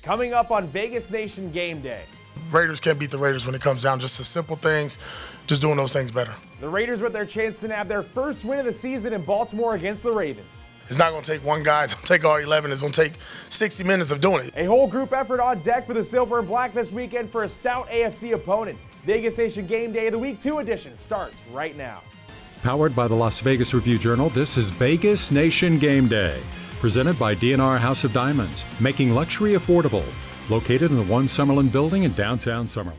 coming up on Vegas Nation Game Day. Raiders can't beat the Raiders when it comes down just to simple things, just doing those things better. The Raiders with their chance to nab their first win of the season in Baltimore against the Ravens. It's not going to take one guy. It's going to take all 11. It's going to take 60 minutes of doing it. A whole group effort on deck for the Silver and Black this weekend for a stout AFC opponent. Vegas Nation Game Day, the Week 2 edition, starts right now. Powered by the Las Vegas Review-Journal, this is Vegas Nation Game Day. Presented by DNR House of Diamonds, making luxury affordable. Located in the One Summerlin building in downtown Summerlin.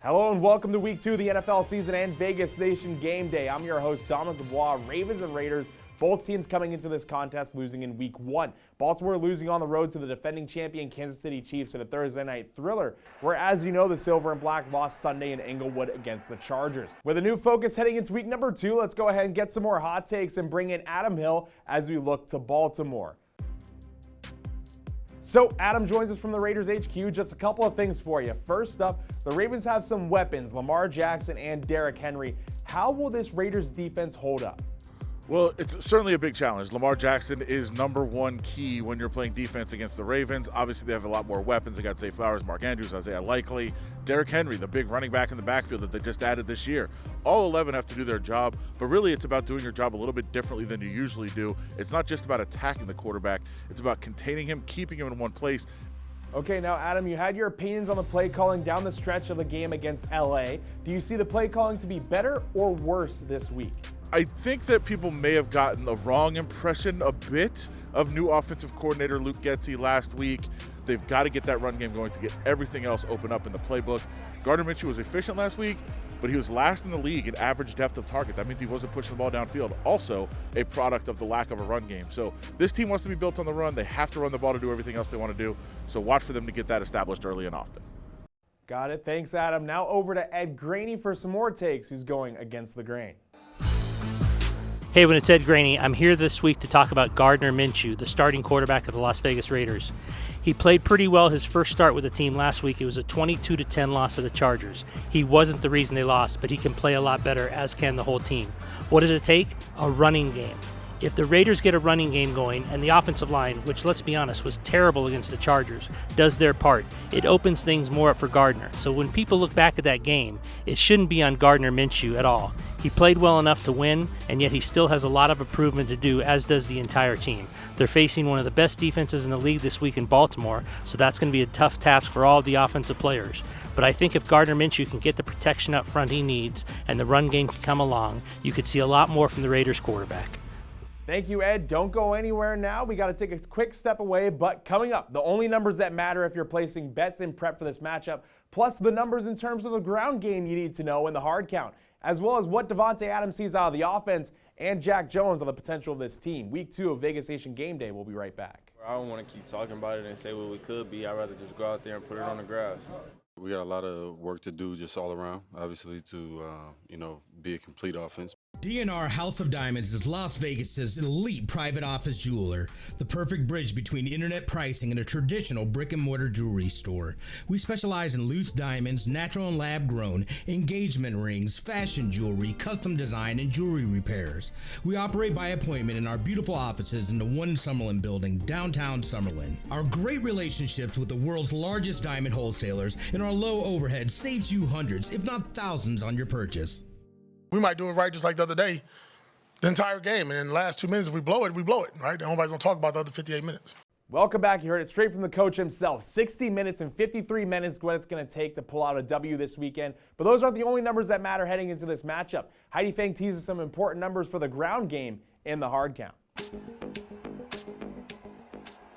Hello and welcome to Week 2 of the NFL season and Vegas Nation Game Day. I'm your host, Dominic Lavoie. Ravens and Raiders, both teams coming into this contest losing in Week 1. Baltimore losing on the road to the defending champion Kansas City Chiefs in a Thursday night thriller, where, as you know, the Silver and Black lost Sunday in Inglewood against the Chargers. With a new focus heading into Week number 2, let's go ahead and get some more hot takes and bring in Adam Hill as we look to Baltimore. So Adam joins us from the Raiders HQ. Just a couple of things for you. First up, the Ravens have some weapons, Lamar Jackson and Derrick Henry. How will this Raiders defense hold up? Well, it's certainly a big challenge. Lamar Jackson is number one key when you're playing defense against the Ravens. Obviously, they have a lot more weapons. They got Zay Flowers, Mark Andrews, Isaiah Likely, Derrick Henry, the big running back in the backfield that they just added this year. All 11 have to do their job, but really it's about doing your job a little bit differently than you usually do. It's not just about attacking the quarterback. It's about containing him, keeping him in one place. Okay, now Adam, you had your opinions on the play calling down the stretch of the game against LA. Do you see the play calling to be better or worse this week? I think that people may have gotten the wrong impression a bit of new offensive coordinator Luke Getsy last week. They've got to get that run game going to get everything else open up in the playbook. Gardner Minshew was efficient last week, but he was last in the league in average depth of target. That means he wasn't pushing the ball downfield. Also, a product of the lack of a run game. So this team wants to be built on the run. They have to run the ball to do everything else they want to do. So watch for them to get that established early and often. Got it. Thanks, Adam. Now over to Ed Graney for some more takes, who's going against the grain. Hey, when it's Ed Graney, I'm here this week to talk about Gardner Minshew, the starting quarterback of the Las Vegas Raiders. He played pretty well his first start with the team last week. It was a 22-10 loss to the Chargers. He wasn't the reason they lost, but he can play a lot better, as can the whole team. What does it take? A running game. If the Raiders get a running game going and the offensive line, which let's be honest was terrible against the Chargers, does their part, it opens things more up for Gardner. So when people look back at that game, it shouldn't be on Gardner Minshew at all. He played well enough to win, and yet he still has a lot of improvement to do, as does the entire team. They're facing one of the best defenses in the league this week in Baltimore, so that's going to be a tough task for all of the offensive players. But I think if Gardner Minshew can get the protection up front he needs and the run game can come along, you could see a lot more from the Raiders quarterback. Thank you, Ed. Don't go anywhere now. We got to take a quick step away, but coming up, the only numbers that matter if you're placing bets in prep for this matchup, plus the numbers in terms of the ground game you need to know in the hard count, as well as what Davante Adams sees out of the offense and Jack Jones on the potential of this team. Week 2 of Vegas Nation Game Day. We'll be right back. I don't want to keep talking about it and say what we could be. I'd rather just go out there and put it on the grass. We got a lot of work to do just all around, obviously, to, be a complete offense. DNR House of Diamonds is Las Vegas's elite private office jeweler, the perfect bridge between internet pricing and a traditional brick-and-mortar jewelry store. We specialize in loose diamonds, natural and lab-grown, engagement rings, fashion jewelry, custom design, and jewelry repairs. We operate by appointment in our beautiful offices in the One Summerlin building, downtown Summerlin. Our great relationships with the world's largest diamond wholesalers and our low overhead saves you hundreds, if not thousands, on your purchase. We might do it right just like the other day, the entire game. And in the last 2 minutes, if we blow it, right? Nobody's going to talk about the other 58 minutes. Welcome back. You heard it straight from the coach himself. 60 minutes and 53 minutes what it's going to take to pull out a W this weekend. But those aren't the only numbers that matter heading into this matchup. Heidi Fang teases some important numbers for the ground game in the hard count.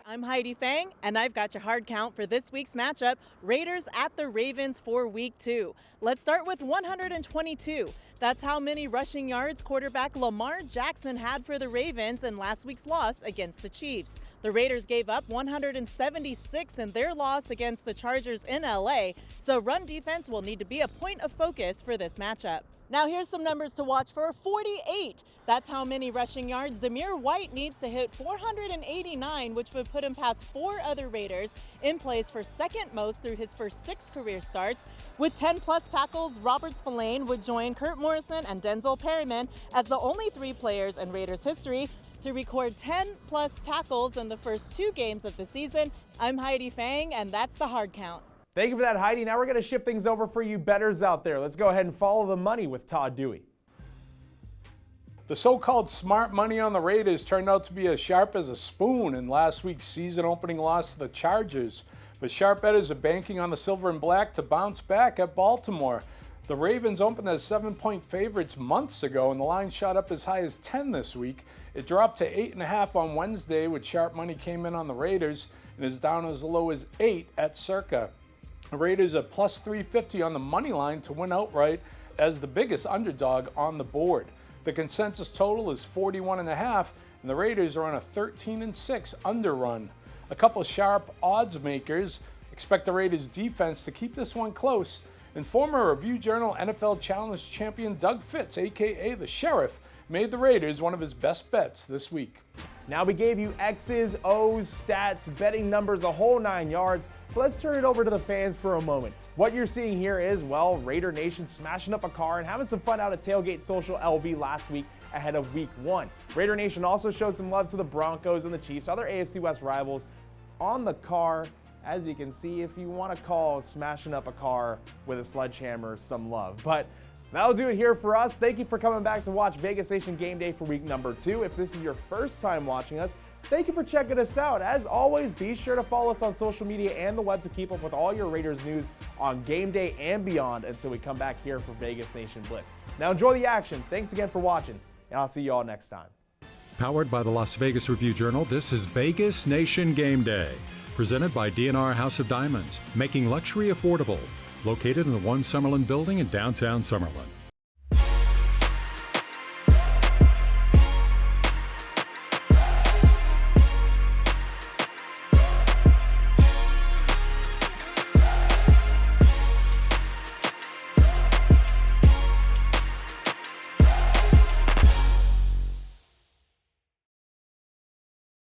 I'm Heidi Fang, and I've got your hard count for this week's matchup, Raiders at the Ravens for Week 2. Let's start with 122. That's how many rushing yards quarterback Lamar Jackson had for the Ravens in last week's loss against the Chiefs. The Raiders gave up 176 in their loss against the Chargers in LA, so run defense will need to be a point of focus for this matchup. Now here's some numbers to watch for. 48. That's how many rushing yards Zamir White needs to hit 489, which would put him past 4 other Raiders, in place for second most through his first 6 career starts. With 10-plus tackles, Robert Spillane would join Kurt Morrison and Denzel Perryman as the only 3 players in Raiders history To record 10-plus tackles in the first 2 games of the season, I'm Heidi Fang, and that's the hard count. Thank you for that, Heidi. Now we're going to shift things over for you bettors out there. Let's go ahead and follow the money with Todd Dewey. The so-called smart money on the Raiders turned out to be as sharp as a spoon in last week's season-opening loss to the Chargers. But sharp bettors are banking on the silver and black to bounce back at Baltimore. The Ravens opened as 7-point favorites months ago, and the line shot up as high as 10 this week. It dropped to 8.5 on Wednesday, with sharp money came in on the Raiders, and is down as low as 8 at Circa. The Raiders are plus 350 on the money line to win outright as the biggest underdog on the board. The consensus total is 41.5, and the Raiders are on a 13-6 underrun. A couple sharp odds makers expect the Raiders defense to keep this one close, and former Review Journal NFL Challenge champion Doug Fitz, aka the Sheriff, made the Raiders one of his best bets this week. Now we gave you X's, O's, stats, betting numbers, a whole 9 yards. Let's turn it over to the fans for a moment. What you're seeing here is, well, Raider Nation smashing up a car and having some fun out at Tailgate Social LV last week ahead of Week 1. Raider Nation also showed some love to the Broncos and the Chiefs, other AFC West rivals, on the car. As you can see, if you want to call smashing up a car with a sledgehammer some love. But that'll do it here for us. Thank you for coming back to watch Vegas Nation Game Day for week number 2. If this is your first time watching us, thank you for checking us out. As always, be sure to follow us on social media and the web to keep up with all your Raiders news on Game Day and beyond until we come back here for Vegas Nation Blitz. Now enjoy the action. Thanks again for watching, and I'll see you all next time. Powered by the Las Vegas Review Journal, this is Vegas Nation Game Day. Presented by DNR House of Diamonds, making luxury affordable. Located in the One Summerlin building in downtown Summerlin.